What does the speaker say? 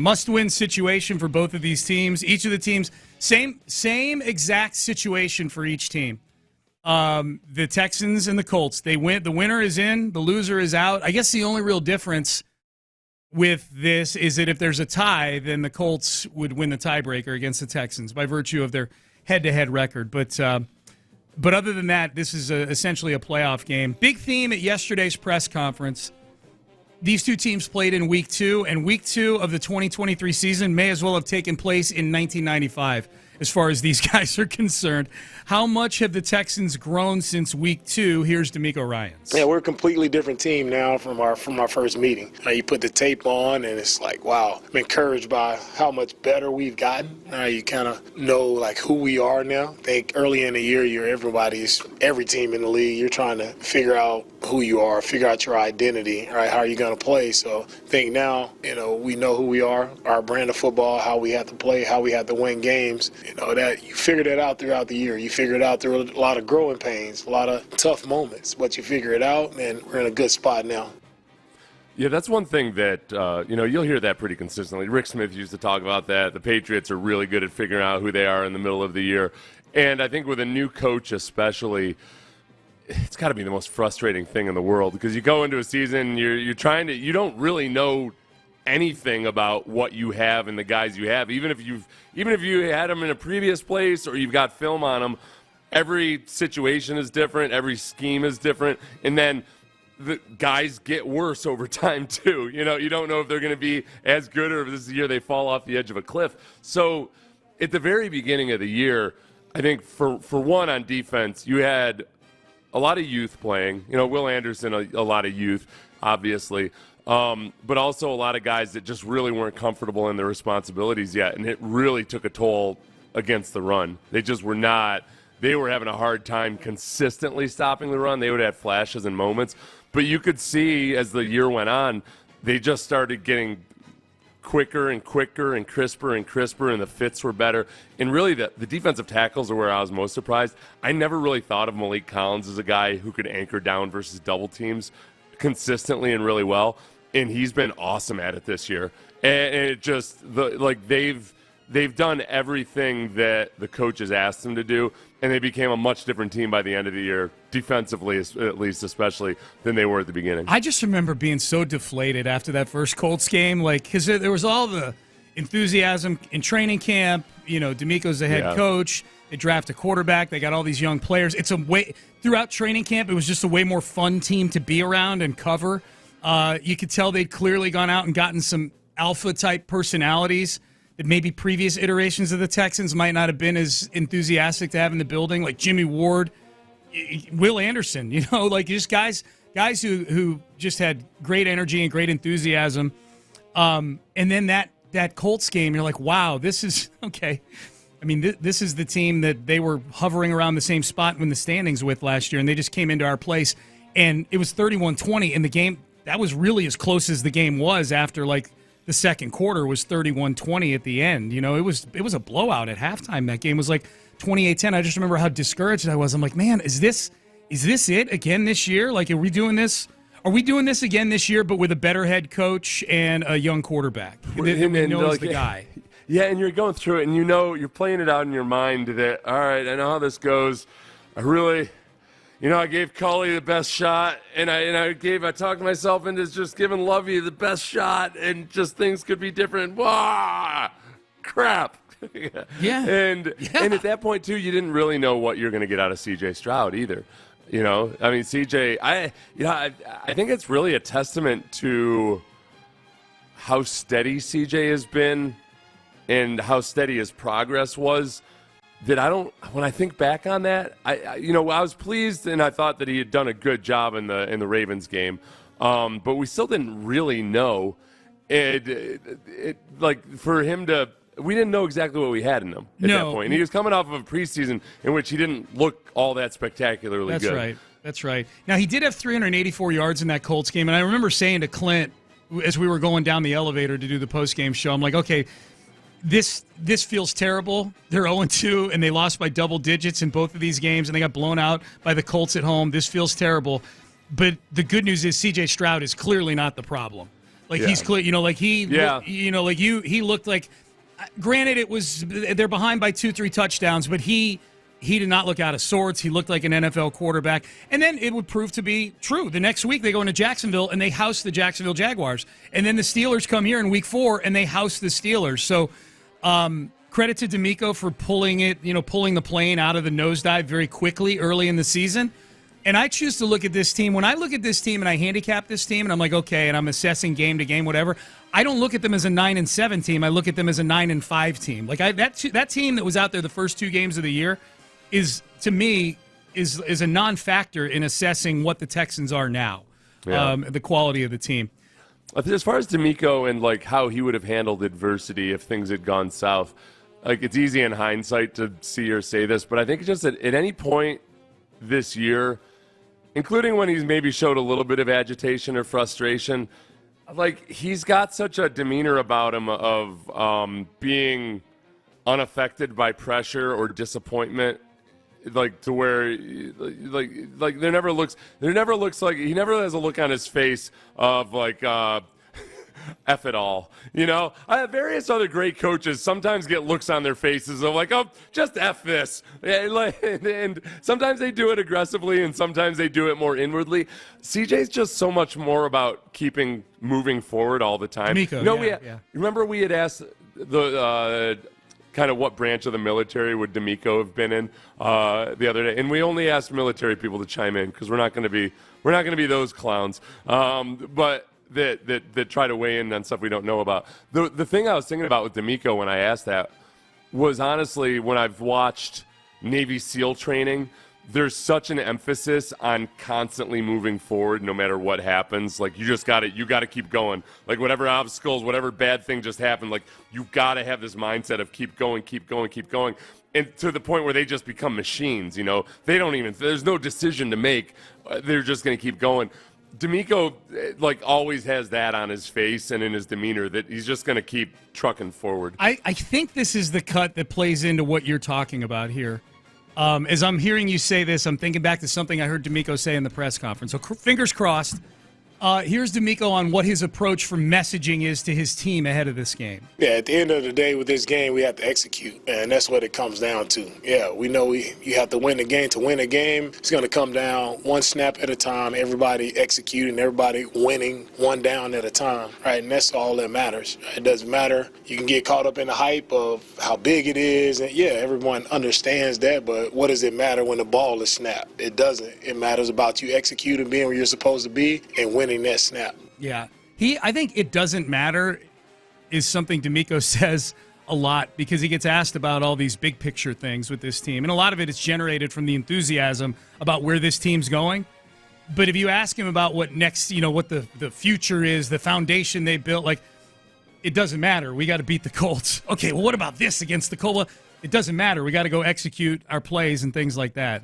Must-win situation for both of these teams. Each of the teams, same exact situation for each team. The Texans and the Colts, they win. The winner is in, the loser is out. I guess the only real difference with this is that if there's a tie, then the Colts would win the tiebreaker against the Texans by virtue of their head-to-head record. But other than that, this is essentially a playoff game. Big theme at yesterday's press conference. These two teams played in Week 2, and Week 2 of the 2023 season may as well have taken place in 1995, as far as these guys are concerned. How much have the Texans grown since Week 2? Here's D'Amico Ryans. Yeah, we're a completely different team now from our first meeting. You put the tape on, and it's like, wow, I'm encouraged by how much better we've gotten. You kind of know like who we are now. I think early in the year, every team in the league, you're trying to figure out who you are, figure out your identity, right? How are you going to play? So I think now, we know who we are, our brand of football, how we have to play, how we have to win games. That you figure that out throughout the year. You figure it out through a lot of growing pains, a lot of tough moments, but you figure it out, and we're in a good spot now. Yeah, that's one thing that, you'll hear that pretty consistently. Rick Smith used to talk about that. The Patriots are really good at figuring out who they are in the middle of the year. And I think with a new coach especially, it's got to be the most frustrating thing in the world because you go into a season, you don't really know anything about what you have and the guys you have. Even if you had them in a previous place or you've got film on them, every situation is different, every scheme is different, and then the guys get worse over time too. You don't know if they're going to be as good or if this is the year they fall off the edge of a cliff. So at the very beginning of the year, I think for one on defense, you had a lot of youth playing. Will Anderson, a lot of youth, obviously. But also a lot of guys that just really weren't comfortable in their responsibilities yet, and it really took a toll against the run. They just were not – they were having a hard time consistently stopping the run. They would have flashes and moments. But you could see as the year went on, they just started getting quicker and quicker and crisper, and the fits were better. And really the defensive tackles are where I was most surprised. I never really thought of Malik Collins as a guy who could anchor down versus double teams consistently and really well, and he's been awesome at it this year. And it just they've done everything that the coaches asked them to do, and they became a much different team by the end of the year, defensively at least, especially than they were at the beginning. I just remember being so deflated after that first Colts game, because there was all the enthusiasm in training camp. D'Amico's the head coach. They draft a quarterback. They got all these young players. Throughout training camp, it was just a way more fun team to be around and cover. You could tell they'd clearly gone out and gotten some alpha-type personalities that maybe previous iterations of the Texans might not have been as enthusiastic to have in the building, like Jimmy Ward, Will Anderson, just guys who just had great energy and great enthusiasm. And then that Colts game, you're like, wow, this is – okay. I mean, this is the team that they were hovering around the same spot in the standings with last year, and they just came into our place, and it was 31-20 in the game. That was really as close as the game was after, the second quarter was 31-20 at the end. It was a blowout at halftime. That game was 28-10. I just remember how discouraged I was. I'm like, man, is this it again this year? Are we doing this? Are we doing this again this year, but with a better head coach and a young quarterback that we know is the guy? Yeah, and you're going through it, and you're playing it out in your mind that, all right, I know how this goes. I really, I gave Cully the best shot, and I talked to myself into just giving Lovey the best shot, and just things could be different. Wah! Crap. Yeah. And at that point, too, you didn't really know what you're going to get out of C.J. Stroud either. C.J., I think it's really a testament to how steady C.J. has been and how steady his progress was, that when I think back on that, I was pleased and I thought that he had done a good job in the Ravens game, but we still didn't really know. For him to, we didn't know exactly what we had in him at that point. And he was coming off of a preseason in which he didn't look all that spectacularly good. That's right. Now, he did have 384 yards in that Colts game, and I remember saying to Clint as we were going down the elevator to do the post-game show, I'm like, okay, This feels terrible. They're 0-2, and they lost by double digits in both of these games, and they got blown out by the Colts at home. This feels terrible. But the good news is C.J. Stroud is clearly not the problem. Like he's clear, like he looked like. Granted, they're behind by 2-3 touchdowns, but he did not look out of sorts. He looked like an NFL quarterback. And then it would prove to be true. The next week they go into Jacksonville and they house the Jacksonville Jaguars. And then the Steelers come here in week 4 and they house the Steelers. So credit to DeMeco for pulling the plane out of the nosedive very quickly early in the season. And I choose to look at this team. When I look at this team and I handicap this team and I'm like, okay, and I'm assessing game to game, whatever, I don't look at them as a 9-7 team. I look at them as a 9-5 team. Like that team that was out there the first 2 games of the year is, to me, is a non-factor in assessing what the Texans are now, the quality of the team. As far as DeMeco and like how he would have handled adversity if things had gone south, like it's easy in hindsight to see or say this, but I think just at any point this year, including when he's maybe showed a little bit of agitation or frustration, like he's got such a demeanor about him of being unaffected by pressure or disappointment, like to where like there never looks like he never has a look on his face of like F it all. I have various other great coaches sometimes get looks on their faces of like, oh, just F this. And sometimes they do it aggressively and sometimes they do it more inwardly. CJ's just so much more about moving forward all the time. DeMeco, Remember we had asked the kind of what branch of the military would DeMeco have been in the other day, and we only asked military people to chime in because we're not going to be those clowns. But that try to weigh in on stuff we don't know about. The thing I was thinking about with DeMeco when I asked that was honestly when I've watched Navy SEAL training, there's such an emphasis on constantly moving forward no matter what happens. Like you got to keep going. Like whatever obstacles, whatever bad thing just happened, like you've got to have this mindset of keep going. And to the point where they just become machines, there's no decision to make. They're just going to keep going. DeMeco, like, always has that on his face and in his demeanor that he's just going to keep trucking forward. I think this is the cut that plays into what you're talking about here. As I'm hearing you say this, I'm thinking back to something I heard DeMeco say in the press conference. So fingers crossed. Here's DeMeco on what his approach for messaging is to his team ahead of this game. Yeah, at the end of the day with this game, we have to execute, and that's what it comes down to. Yeah, we know you have to win the game. To win a game, it's going to come down one snap at a time, everybody executing, everybody winning one down at a time, right? And that's all that matters. It doesn't matter. You can get caught up in the hype of how big it is, and yeah, everyone understands that, but what does it matter when the ball is snapped? It doesn't. It matters about you executing, being where you're supposed to be, and winning that snap. Yeah. I think it doesn't matter is something DeMeco says a lot because he gets asked about all these big picture things with this team. And a lot of it is generated from the enthusiasm about where this team's going. But if you ask him about what next, what the future is, the foundation they built, like, it doesn't matter. We got to beat the Colts. Okay, well, what about this against the Colts? It doesn't matter. We got to go execute our plays and things like that.